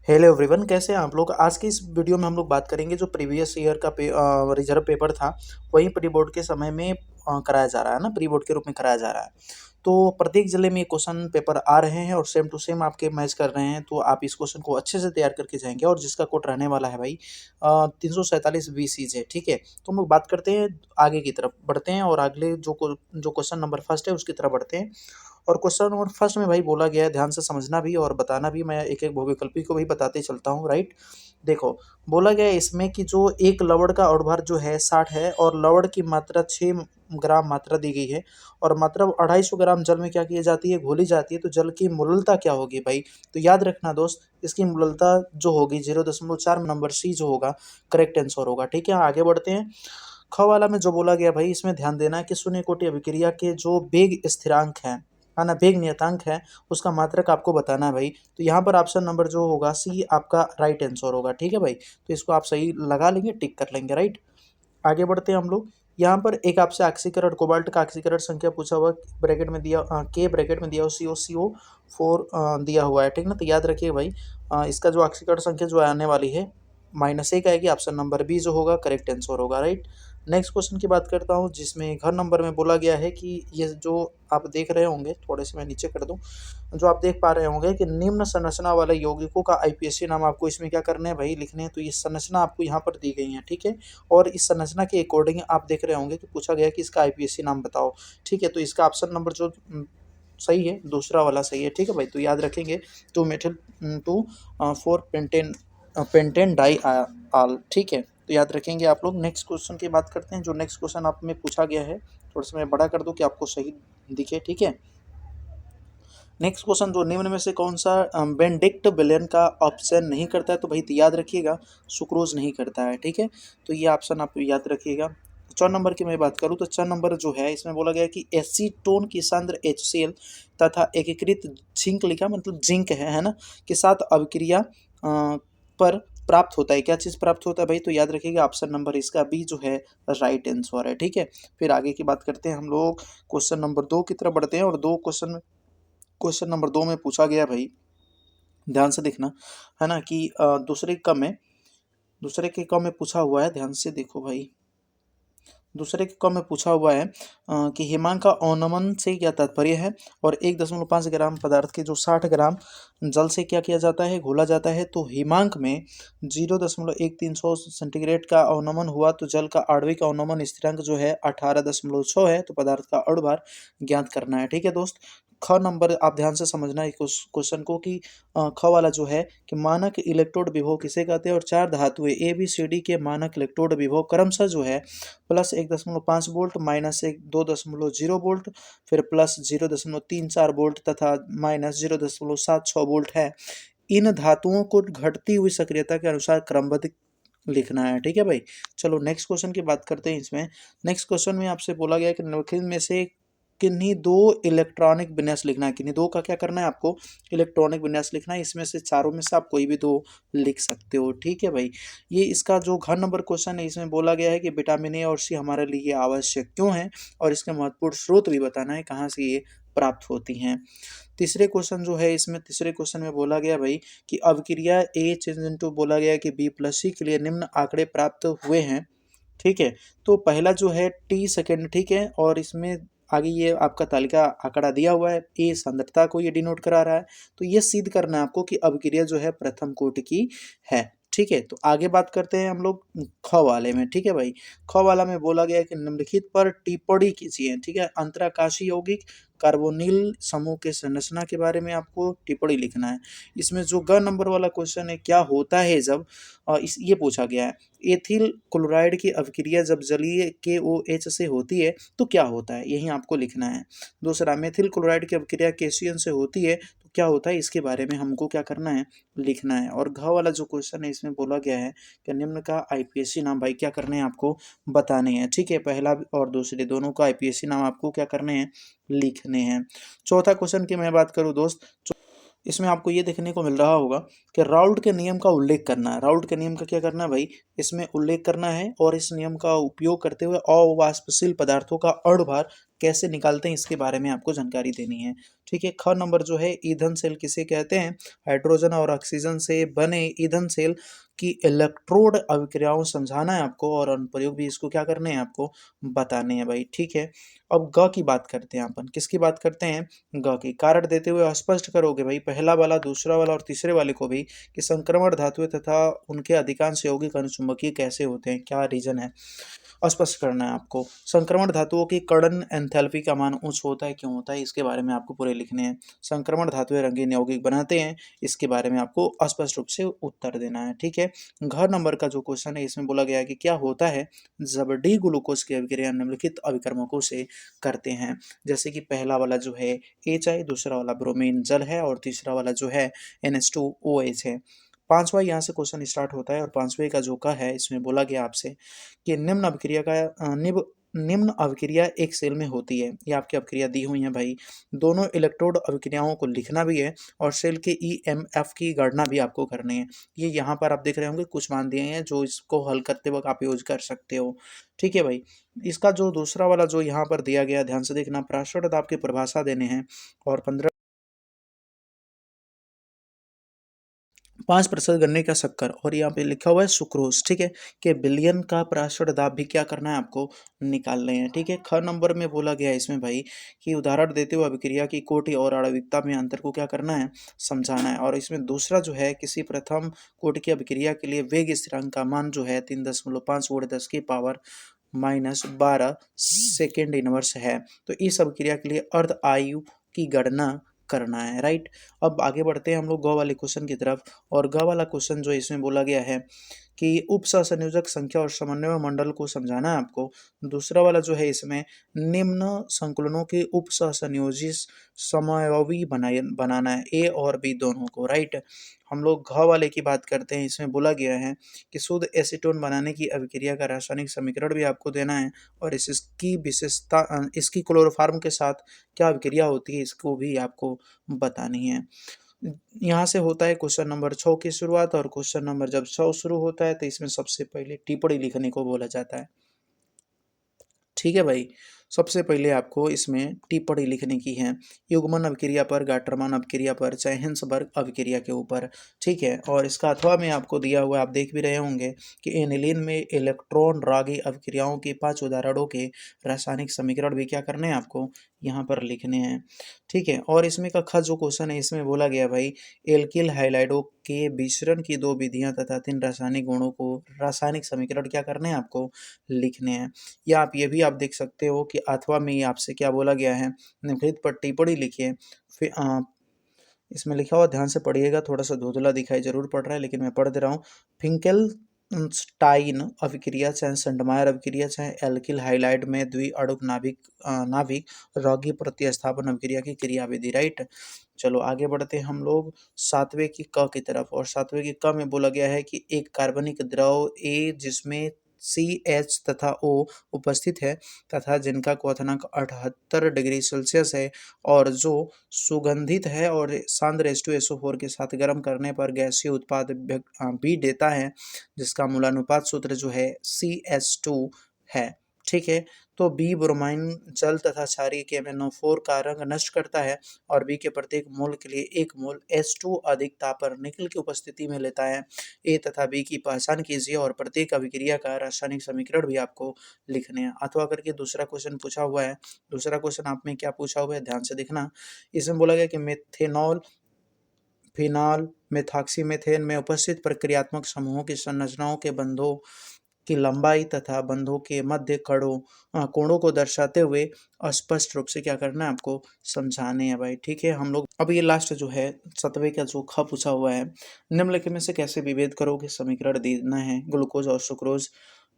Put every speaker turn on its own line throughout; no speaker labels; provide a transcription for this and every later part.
Hello everyone, कैसे हैं आप लोग। आज की इस वीडियो में हम लोग बात करेंगे जो प्रीवियस ईयर का रिजर्व पेपर था, वही प्री बोर्ड के समय में कराया जा रहा है ना, प्री बोर्ड के रूप में कराया जा रहा है। तो प्रत्येक जिले में ये क्वेश्चन पेपर आ रहे हैं और सेम टू सेम आपके मैच कर रहे हैं, तो आप इस क्वेश्चन को अच्छे से तैयार करके जाएंगे। और जिसका कोड रहने वाला है भाई 347 BCJ, ठीक है। तो हम लोग बात करते हैं, आगे की तरफ बढ़ते हैं और अगले जो क्वेश्चन नंबर फर्स्ट है उसकी तरफ बढ़ते हैं। और क्वेश्चन नंबर फर्स्ट में भाई बोला गया है, ध्यान से समझना भी और बताना भी। मैं एक एक बहुविकल्पी को भी बताते चलता हूँ, राइट। देखो, बोला गया है इसमें कि जो एक लवड़ का औडभार जो है 60 है और लवड़ की मात्रा 6 ग्राम मात्रा दी गई है और मात्रा 250 ग्राम जल में क्या की जाती है, घोली जाती है। तो जल की मोललता क्या होगी भाई। तो याद रखना दोस्त, इसकी मोललता जो होगी 0.4 नंबर सी जो होगा करेक्ट आंसर होगा, ठीक है। आगे बढ़ते हैं। ख वाला में जो बोला गया भाई, इसमें ध्यान देना है कि शून्य कोटि अभिक्रिया के जो वेग स्थिरांक है ना, वेग नियतांक है, उसका मात्रक आपको बताना है भाई। तो यहाँ पर ऑप्शन नंबर जो होगा सी आपका राइट आंसर होगा, ठीक है भाई। तो इसको आप सही लगा लेंगे, टिक कर लेंगे, राइट। आगे बढ़ते हैं हम लोग। यहाँ पर एक आपसे ऑक्सीकरण कोबाल्ट का ऑक्सीकरण संख्या पूछा हुआ, ब्रैकेट में दिया के ब्रैकेट में दिया हुआ CO4 दिया हुआ है, ठीक ना। तो याद रखिए भाई, इसका जो ऑक्सीकरण संख्या जो आने वाली है -1 आएगी। ऑप्शन नंबर बी जो होगा करेक्ट आंसर होगा, राइट। नेक्स्ट क्वेश्चन की बात करता हूँ, जिसमें घर नंबर में बोला गया है कि ये जो आप देख रहे होंगे, थोड़े से मैं नीचे कर दूं, जो आप देख पा रहे होंगे कि निम्न संरचना वाले यौगिकों का आईपीएससी नाम आपको इसमें क्या करने हैं भाई, लिखने हैं। तो ये संरचना आपको यहाँ पर दी गई है, ठीक है। और इस संरचना के अकॉर्डिंग आप देख रहे होंगे कि पूछा गया कि इसका आईपीएससी नाम बताओ, ठीक है। तो इसका ऑप्शन नंबर जो सही है, दूसरा वाला सही है, ठीक है भाई। तो याद रखेंगे, two methyl two four pentane pentane diol, ठीक है। तो याद रखेंगे आप लोग। नेक्स्ट क्वेश्चन की बात करते हैं। जो नेक्स्ट क्वेश्चन आप में पूछा गया है, थोड़ा सा मैं बड़ा कर दूं कि आपको सही दिखे, ठीक है। नेक्स्ट क्वेश्चन, जो निम्न में से कौन सा बेंडिक्ट विलयन का ऑप्शन नहीं करता है, तो भाई याद रखिएगा सुक्रोज नहीं करता है, ठीक है। तो ये ऑप्शन आप याद रखिएगा। 4 नंबर की मैं बात करूँ तो 4 नंबर जो है, इसमें बोला गया है कि एसीटोन की सांद्र HCl तथा एकीकृत जिंक लिखा, मतलब जिंक है ना, के साथ अभिक्रिया पर प्राप्त होता है। क्या चीज़ प्राप्त होता है भाई, तो याद रखिएगा ऑप्शन नंबर इसका बी जो है राइट आंसर है, ठीक है। फिर आगे की बात करते हैं हम लोग, क्वेश्चन नंबर 2 की तरफ बढ़ते हैं। और क्वेश्चन नंबर 2 में पूछा गया भाई, ध्यान से देखना, है ना, कि दूसरे के क में पूछा हुआ है, ध्यान से देखो भाई। दूसरे के क में पूछा हुआ है कि हिमांक का अवनमन से क्या तात्पर्य है। और 1.5 ग्राम पदार्थ के जो 60 ग्राम जल से क्या किया जाता है, घोला जाता है। तो हिमांक में 0.1300 सेंटीग्रेड का अवनमन हुआ, तो जल का आणविक अवनमन स्थिरांक जो है 18.6 है। तो पदार्थ का अणुभार ज्ञात करना है, ठीक है दोस्त। ख नंबर आप ध्यान से समझना है क्वेश्चन को, कि ख वाला जो है कि मानक इलेक्ट्रोड विभव किसे कहते हैं। और 4 धातुएं ABCD के मानक इलेक्ट्रोड विभव क्रमशः जो है +1.5 वोल्ट, -2.0 वोल्ट, फिर +0.34 वोल्ट तथा -0.76 वोल्ट है। इन धातुओं को घटती हुई सक्रियता के अनुसार क्रमबद्ध लिखना है, ठीक है भाई। चलो नेक्स्ट क्वेश्चन की बात करते हैं। इसमें नेक्स्ट क्वेश्चन में आपसे बोला गया है कि निम्नलिखित में से किन्हीं दो इलेक्ट्रॉनिक विन्यास लिखना है। किन्हीं दो का क्या करना है आपको, इलेक्ट्रॉनिक विन्यास लिखना है। इसमें से चारों में से आप कोई भी दो लिख सकते हो, ठीक है भाई। ये इसका जो घ नंबर क्वेश्चन है, इसमें बोला गया है कि विटामिन ए और सी हमारे लिए आवश्यक क्यों है, और इसके महत्वपूर्ण स्रोत भी बताना है, कहाँ से ये प्राप्त होती हैं। तीसरे क्वेश्चन जो है, इसमें तीसरे क्वेश्चन में बोला गया भाई कि अभिक्रिया ए चेंज इनटू, बोला गया कि B+C के लिए निम्न आंकड़े प्राप्त हुए हैं, ठीक है। तो पहला जो है T सेकेंड, ठीक है। और इसमें आगे ये आपका तालिका आंकड़ा दिया हुआ है, ए सांद्रता को ये डिनोट करा रहा है। तो ये सिद्ध करना है आपको कि अभिक्रिया जो है प्रथम कोटि की है, ठीक है। तो आगे बात करते हैं हम लोग ख वाले में, ठीक है भाई। ख वाला में बोला गया है कि निम्नलिखित पर टिप्पणी कीजिए, ठीक है। अंतराकाशीय यौगिक कार्बोनिल समूह के संरचना के बारे में आपको टिप्पणी लिखना है। इसमें जो ग नंबर वाला क्वेश्चन है, क्या होता है जब ये पूछा गया है, एथिल क्लोराइड की अभिक्रिया जब जलीय KOH से होती है तो क्या होता है, यही आपको लिखना है। दूसरा, मेथिल क्लोराइड की अभिक्रिया KCN से होती है तो क्या होता है, इसके बारे में हमको क्या करना है, लिखना है। और घ वाला जो क्वेश्चन है, इसमें बोला गया है कि निम्न का आईपीएससी नाम भाई क्या करने हैं, आपको बताने हैं, ठीक है। पहला और दूसरे दोनों का आईपीएससी नाम आपको क्या करने हैं, लिखने हैं। चौथा क्वेश्चन की मैं बात करूँ दोस्त, इसमें आपको ये देखने को मिल रहा होगा कि राउल्ट के नियम का उल्लेख करना है। राउल्ट के नियम का क्या करना है भाई, इसमें उल्लेख करना है। और इस नियम का उपयोग करते हुए अवाष्पशील पदार्थों का अणुभार कैसे निकालते हैं इसके बारे में आपको जानकारी देनी है। ठीक है, ख नंबर जो है ईंधन सेल किसे कहते हैं? हाइड्रोजन और ऑक्सीजन से बने ईंधन सेल की इलेक्ट्रोड अभिक्रियाओं समझाना है आपको, और अनुप्रयोग भी इसको क्या करने हैं आपको बताने हैं भाई। ठीक है, अब ग की बात करते हैं अपन। किसकी बात करते हैं? ग की। कारण देते हुए स्पष्ट करोगे भाई पहला वाला, दूसरा वाला और तीसरे वाले को भी, कि संक्रमण धातुएं तथा उनके अधिकांश यौगिक अनुचुंबकीय कैसे होते हैं, क्या रीजन है, स्पष्ट करना है आपको। संक्रमण धातुओं की कड़न एंथैल्पी का मान उच्च होता है, क्यों होता है, इसके बारे में आपको पूरे लिखने हैं। संक्रमण धातुएं रंगीन यौगिक बनाते हैं, इसके बारे में आपको स्पष्ट रूप से उत्तर देना है। ठीक है, घ नंबर का जो क्वेश्चन है इसमें बोला गया है कि क्या होता है जब डी ग्लूकोज की अभिक्रिया निम्नलिखित अभिकर्मकों से करते हैं। जैसे कि पहला वाला जो है HI, दूसरा वाला ब्रोमीन जल है, और तीसरा वाला जो है NH2OH है। पांचवा यहाँ से क्वेश्चन स्टार्ट होता है, और पांचवे का जो का है इसमें बोला गया आपसे कि निम्न अभिक्रिया एक सेल में होती है। ये आपकी अभिक्रिया दी हुई है भाई। दोनों इलेक्ट्रोड अभिक्रियाओं को लिखना भी है, और सेल के EMF की गणना भी आपको करनी है। ये यहाँ पर आप देख रहे होंगे कुछ मान दिए हैं जो इसको हल करते वक्त आप यूज कर सकते हो। ठीक है भाई, इसका जो दूसरा वाला जो यहाँ पर दिया गया, ध्यान से देखना, प्राशर दाब की परिभाषा देने हैं, और 5% गन्ने का शक्कर, और यहाँ पे लिखा हुआ है सुक्रोज। ठीक है, कि बिलियन का प्राशर दाब भी क्या करना है आपको निकालने हैं। ठीक है, ख नंबर में बोला गया है इसमें भाई कि उदाहरण देते हुए अभिक्रिया की कोटि और आणविकता में अंतर को क्या करना है, समझाना है। और इसमें दूसरा जो है, किसी प्रथम कोटि की अभिक्रिया के लिए वेग स्थिरांक का मान जो है 3.5 × 10⁻⁻12 सेकेंड इनवर्स है। तो इस अभिक्रिया के लिए अर्ध आयु की गणना करना है। राइट, अब आगे बढ़ते हैं हम लोग ग वाले क्वेश्चन की तरफ। और ग वाला क्वेश्चन जो इसमें बोला गया है कि उप सहसंयोजक संख्या और समन्वय मंडल को समझाना है आपको। दूसरा वाला जो है इसमें निम्न संकुलनों के उप सहसंयोजी समयवी बनाना है, ए और बी दोनों को। राइट, हम लोग घ वाले की बात करते हैं। इसमें बोला गया है कि शुद्ध एसीटोन बनाने की अभिक्रिया का रासायनिक समीकरण भी आपको देना है, और इसकी विशेषता, इसकी क्लोरोफार्म के साथ क्या अभिक्रिया होती है इसको भी आपको बतानी है। यहाँ से होता है क्वेश्चन नंबर 6 की शुरुआत, और क्वेश्चन नंबर जब 6 शुरू होता है तो इसमें सबसे पहले टिप्पणी लिखने को बोला जाता है। ठीक है भाई, सबसे पहले आपको इसमें टिप्पणी लिखने की है, युग्मन अभिक्रिया पर, गाटरमान अभिक्रिया पर, चाहे हिंसबर्ग अभिक्रिया के ऊपर। ठीक है, और इसका अथवा में आपको दिया हुआ, आप देख भी रहे होंगे कि एनिलीन में इलेक्ट्रॉन रागी अभिक्रियाओं के 5 उदाहरणों के रासायनिक समीकरण भी क्या करने हैं आपको यहाँ पर लिखने हैं। ठीक है, और इसमें का ख जो क्वेश्चन है इसमें बोला गया भाई एल्किल हाइलाइडों के विचरण की 2 विधियां तथा 3 रासायनिक गुणों को रासायनिक समीकरण क्या करने हैं आपको लिखने हैं। या आप ये भी आप देख सकते हो कि अथवा में आपसे क्या बोला गया है, निम्नलिखित पर टिप्पणी लिखिए। फिर इसमें लिखा हुआ ध्यान से पढ़िएगा, थोड़ा सा धुंधला दिखाई जरूर पड़ रहा है लेकिन मैं पढ़ दे रहा हूँ। फिंकेल स्टाइन अभिक्रिया, चाहे सेंटमायर अभिक्रिया, चाहे एल्किल हाइलाइड में द्विअणुक नाभिक रॉगी प्रतिस्थापन अभिक्रिया की क्रियाविधि। राइट, चलो आगे बढ़ते हैं हम लोग सातवें की क की तरफ। और सातवें की क में बोला गया है कि एक कार्बनिक द्रव ए जिसमें CH तथा O उपस्थित है, तथा जिनका क्वथनांक 78 डिग्री सेल्सियस है, और जो सुगंधित है और सांद्र H2SO4 के साथ गर्म करने पर गैसीय उत्पाद B देता है, जिसका मूलानुपात सूत्र जो है CH2 है। ठीक है, तो बी ब्रोमाइन जल तथा क्षारीय के MnO4 का रंग नष्ट करता है, और बी के प्रत्येक मोल के लिए 1 मोल H2 अधिक ताप पर निकल की उपस्थिति में लेता है। ए तथा बी की पहचान कीजिए, और प्रत्येक अभिक्रिया का रासायनिक समीकरण भी आपको लिखने हैं। अथवा करके दूसरा क्वेश्चन पूछा हुआ है। दूसरा क्वेश्चन आप में क्या पूछा हुआ है, ध्यान से देखना। इसमें बोला गया कि मेथेनॉल, फिनॉल, मेथॉक्सीमेथेन में उपस्थित प्रक्रियात्मक समूहों की संरचनाओं के बंधों की लंबाई तथा बंधों के मध्य कोणों को दर्शाते हुए स्पष्ट रूप से क्या करना है आपको समझाने हैं भाई। ठीक है, हम लोग अब ये लास्ट जो है सतवें का जो ख पूछा हुआ है, निम्नलिखित में से कैसे विभेद करोगे, समीकरण देना है। ग्लूकोज और सुक्रोज,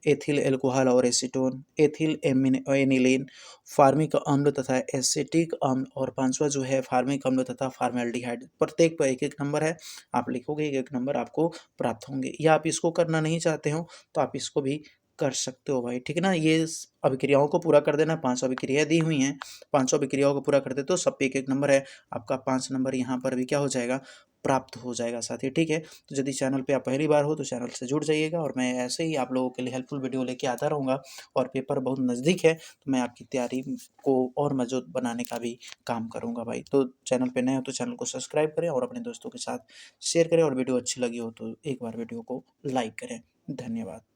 एथिल एल्कोहल और एसीटोन, एथिल एनिलीन, फार्मिक अम्ल तथा एसिटिक अम्ल, और पांचवा जो है फार्मिक अम्ल तथा फार्मेल्डिहाइड। प्रत्येक पर एक एक नंबर है, आप लिखोगे एक एक नंबर आपको प्राप्त होंगे। या आप इसको करना नहीं चाहते हो तो आप इसको भी कर सकते हो भाई। ठीक है ना, ये अभिक्रियाओं को पूरा कर देना। 5 अभिक्रियाएं दी हुई हैं, 500 अभिक्रियाओं को पूरा कर दे तो सब पे एक एक नंबर है। आपका 5 नंबर यहाँ पर भी क्या हो जाएगा, प्राप्त हो जाएगा साथी, ठीक है। तो यदि चैनल पे आप पहली बार हो तो चैनल से जुड़ जाइएगा, और मैं ऐसे ही आप लोगों के लिए हेल्पफुल वीडियो लेके आता रहूँगा। और पेपर बहुत नज़दीक है, तो मैं आपकी तैयारी को और मज़बूत बनाने का भी काम करूँगा भाई। तो चैनल पे नए हो तो चैनल को सब्सक्राइब करें, और अपने दोस्तों के साथ शेयर करें, और वीडियो अच्छी लगी हो तो एक बार वीडियो को लाइक करें। धन्यवाद।